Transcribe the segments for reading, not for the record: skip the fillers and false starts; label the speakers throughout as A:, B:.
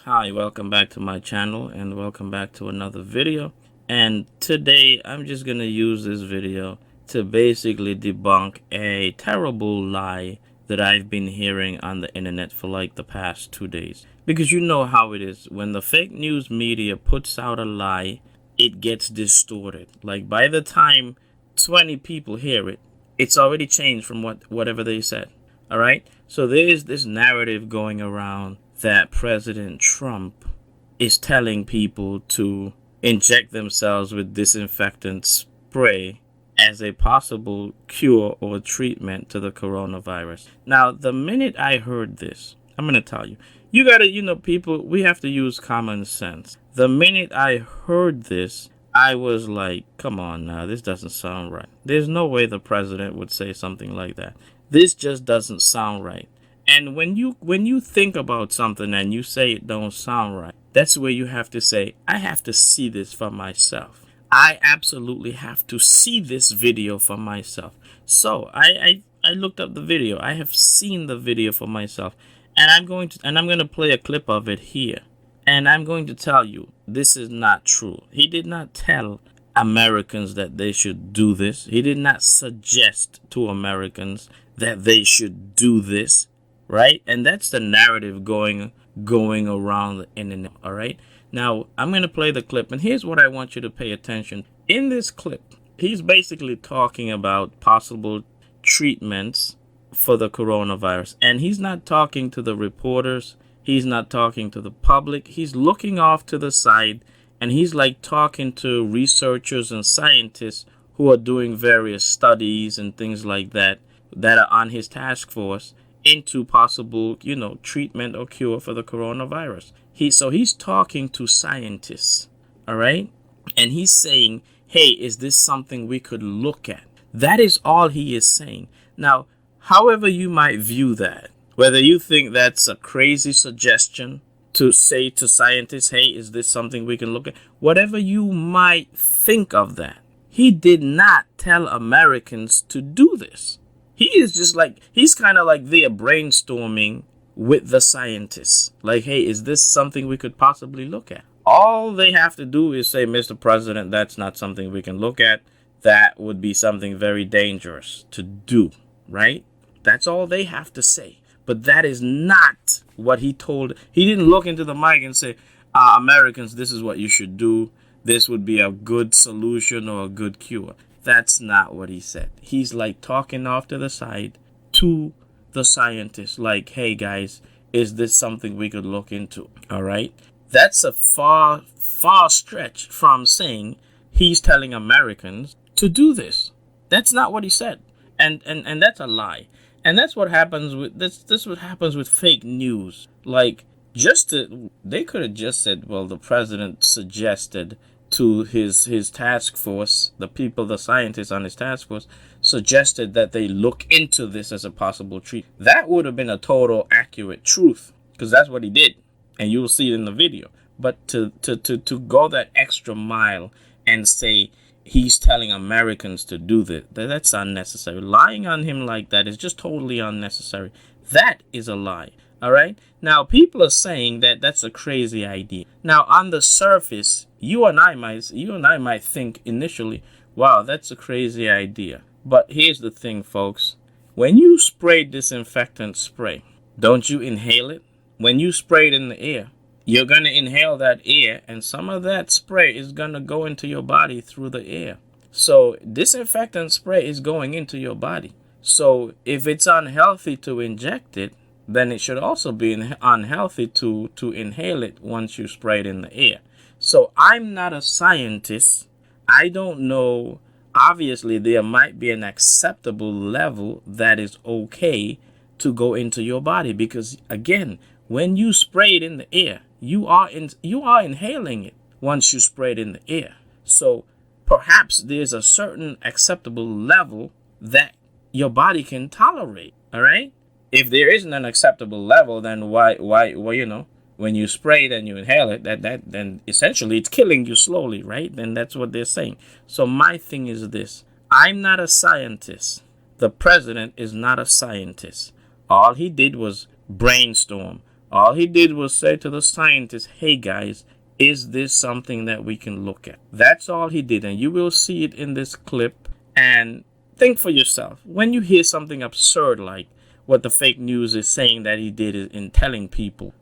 A: Hi, welcome back to my channel and welcome back to another video. And today I'm just going to use this video to basically debunk a terrible lie that I've been hearing on the internet for like the past 2 days. Because you know how it is. When the fake news media puts out a lie, it gets distorted. Like by the time 20 people hear it, it's already changed from whatever they said. All right. So there is this narrative going around that President Trump is telling people to inject themselves with disinfectant spray as a possible cure or treatment to the coronavirus. Now, the minute I heard this, I'm going to tell you, you got to, people, we have to use common sense. The minute I heard this, I was like, come on now, this doesn't sound right. There's no way the president would say something like that. This just doesn't sound right. And when you think about something and you say it don't sound right, that's where you have to say, I have to see this for myself. I absolutely have to see this video for myself. So I looked up the video. I have seen the video for myself. And I'm going to play a clip of it here. And I'm going to tell you, this is not true. He did not tell Americans that they should do this. He did not suggest to Americans that they should do this. Right? And that's the narrative going around the internet. All right. Now, I'm going to play the clip. And here's what I want you to pay attention. In this clip, he's basically talking about possible treatments for the coronavirus. And he's not talking to the reporters. He's not talking to the public. He's looking off to the side. And he's like talking to researchers and scientists who are doing various studies and things like that are on his task force into possible, treatment or cure for the coronavirus. He's talking to scientists, all right? And he's saying, hey, is this something we could look at? That is all he is saying. Now, however you might view that, whether you think that's a crazy suggestion to say to scientists, hey, is this something we can look at? Whatever you might think of that, he did not tell Americans to do this. He is just like, he's kind of like there brainstorming with the scientists. Like, hey, is this something we could possibly look at? All they have to do is say, Mr. President, that's not something we can look at. That would be something very dangerous to do, right? That's all they have to say. But that is not what he told. He didn't look into the mic and say, Americans, this is what you should do. This would be a good solution or a good cure. That's not what he said. He's like talking off to the side to the scientists like, hey, guys, is this something we could look into? All right. That's a far stretch from saying he's telling Americans to do this. That's not what he said. And that's a lie. And that's what happens with this what happens with fake news. Like they could have just said, well, the president suggested to his task force, the scientists on his task force suggested that they look into this as a possible treatment. That would have been a total accurate truth, because that's what he did, and you'll see it in the video. But to go that extra mile and say he's telling Americans to do this, that's unnecessary. Lying on him like that is just totally unnecessary. That is a lie. All right. Now, people are saying that that's a crazy idea. Now, on the surface, you and I might think initially, wow, that's a crazy idea. But here's the thing, folks. When you spray disinfectant spray, don't you inhale it? When you spray it in the air, you're going to inhale that air, and some of that spray is going to go into your body through the air. So disinfectant spray is going into your body. So if it's unhealthy to inject it, then it should also be unhealthy to inhale it once you spray it in the air. So I'm not a scientist. I don't know. Obviously, there might be an acceptable level that is okay to go into your body. Because, again, when you spray it in the air, you are inhaling it once you spray it in the air. So perhaps there's a certain acceptable level that your body can tolerate. All right. If there isn't an acceptable level, then why, when you spray it and you inhale it, then essentially it's killing you slowly, right? Then that's what they're saying. So my thing is this. I'm not a scientist. The president is not a scientist. All he did was brainstorm. All he did was say to the scientists, hey guys, is this something that we can look at? That's all he did. And you will see it in this clip. And think for yourself. When you hear something absurd like what the fake news is saying that he did in telling people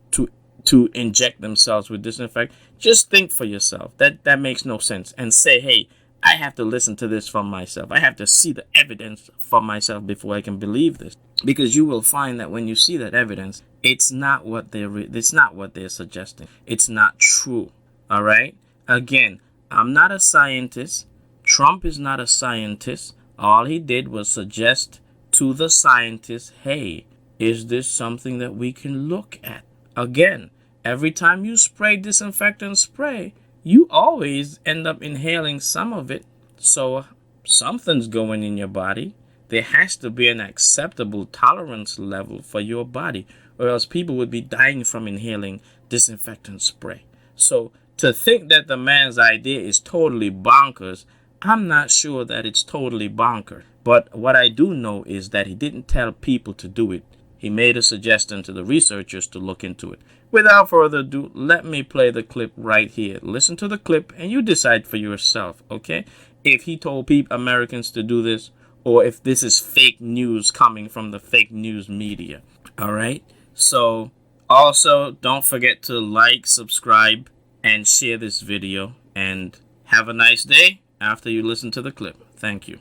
A: to inject themselves with disinfectant, just think for yourself. That makes no sense. And say, hey, I have to listen to this for myself. I have to see the evidence for myself before I can believe this. Because you will find that when you see that evidence, it's not what they're suggesting. It's not true. All right? Again, I'm not a scientist. Trump is not a scientist. All he did was suggest to the scientists, hey, is this something that we can look at? Again, every time you spray disinfectant spray, you always end up inhaling some of it. So something's going in your body. There has to be an acceptable tolerance level for your body, or else people would be dying from inhaling disinfectant spray. So to think that the man's idea is totally bonkers, I'm not sure that it's totally bonkers. But what I do know is that he didn't tell people to do it. He made a suggestion to the researchers to look into it. Without further ado, let me play the clip right here. Listen to the clip and you decide for yourself, okay? If he told Americans to do this, or if this is fake news coming from the fake news media. All right? So also don't forget to like, subscribe, and share this video. And have a nice day after you listen to the clip. Thank you.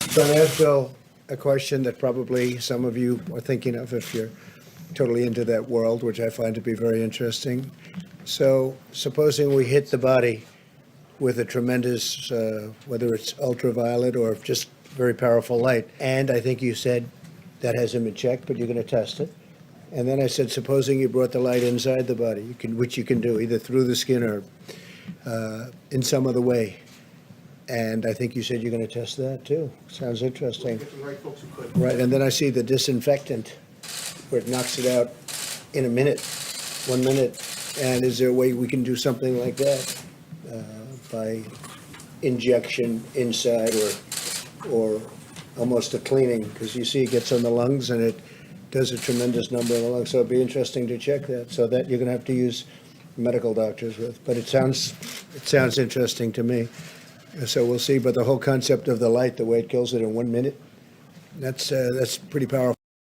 B: So I ask Bill a question that probably some of you are thinking of if you're totally into that world, which I find to be very interesting. So supposing we hit the body with a tremendous, whether it's ultraviolet or just very powerful light, and I think you said that hasn't been checked, but you're going to test it. And then I said, supposing you brought the light inside the body, which you can do either through the skin or in some other way. And I think you said you're going to test that too. Sounds interesting. Right, and then I see the disinfectant where it knocks it out in a minute, 1 minute. And is there a way we can do something like that by injection inside or almost a cleaning? Because you see it gets on the lungs and it does a tremendous number in the lungs. So it'd be interesting to check that. So that you're going to have to use medical doctors with. But it sounds interesting to me. So we'll see. But the whole concept of the light, the way it kills it in 1 minute, that's pretty powerful.